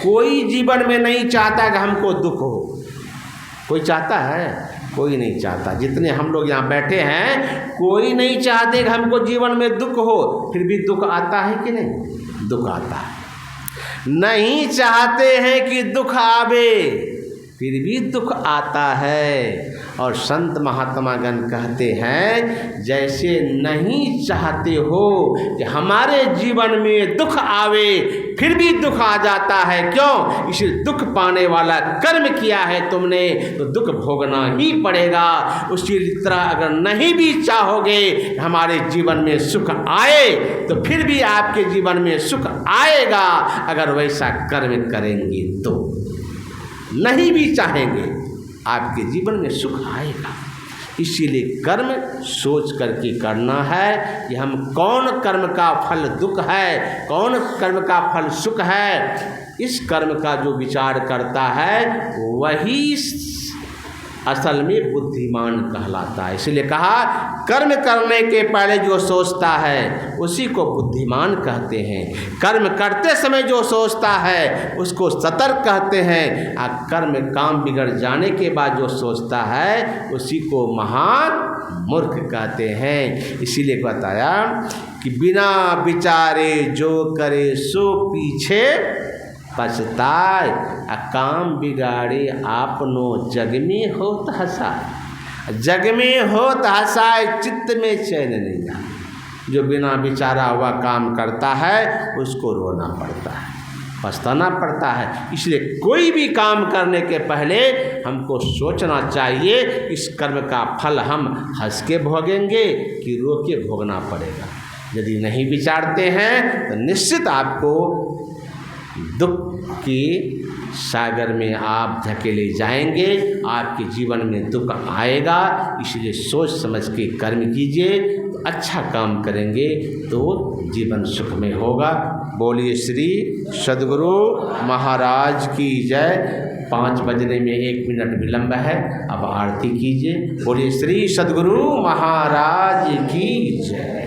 कोई जीवन में नहीं चाहता कि हमको दुख हो। कोई चाहता है? कोई नहीं चाहता। जितने हम लोग यहाँ बैठे हैं कोई नहीं चाहते कि हमको जीवन में दुख हो, फिर भी दुख आता है कि नहीं? दुख आता है। नहीं चाहते हैं कि दुख आवे, फिर भी दुख आता है। और संत महात्मागण कहते हैं, जैसे नहीं चाहते हो कि हमारे जीवन में दुख आवे, फिर भी दुख आ जाता है। क्यों? इसे दुख पाने वाला कर्म किया है तुमने, तो दुख भोगना ही पड़ेगा। उसी तरह अगर नहीं भी चाहोगे हमारे जीवन में सुख आए, तो फिर भी आपके जीवन में सुख आएगा, अगर वैसा कर्म करेंगे तो। नहीं भी चाहेंगे, आपके जीवन में सुख आएगा। इसीलिए कर्म सोच करके करना है कि हम कौन कर्म का फल दुख है, कौन कर्म का फल सुख है। इस कर्म का जो विचार करता है वही असल में बुद्धिमान कहलाता है। इसलिए कहा, कर्म करने के पहले जो सोचता है उसी को बुद्धिमान कहते हैं। कर्म करते समय जो सोचता है उसको सतर्क कहते हैं। और कर्म काम बिगड़ जाने के बाद जो सोचता है उसी को महान मूर्ख कहते हैं। इसीलिए बताया कि बिना विचारे जो करे सो पीछे पछताए, काम बिगाड़े आपनो जग में होत हसाए। जग में होत हसाए, चित्त में चैन नहीं जाए। जो बिना विचारा हुआ काम करता है उसको रोना पड़ता है, पछताना पड़ता है। इसलिए कोई भी काम करने के पहले हमको सोचना चाहिए, इस कर्म का फल हम हंस के भोगेंगे कि रो के भोगना पड़ेगा। यदि नहीं विचारते हैं तो निश्चित आपको दुख की सागर में आप धकेले जाएंगे, आपके जीवन में दुख आएगा। इसलिए सोच समझ के कर्म कीजिए, तो अच्छा काम करेंगे तो जीवन सुख में होगा। बोलिए श्री सद्गुरु महाराज की जय। 5 बजने में 1 मिनट विलंब है, अब आरती कीजिए। बोलिए श्री सद्गुरु महाराज की जय।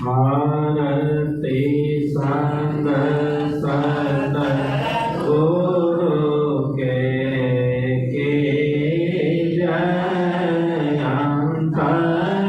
आरती संग सत गुरु के जय अंतर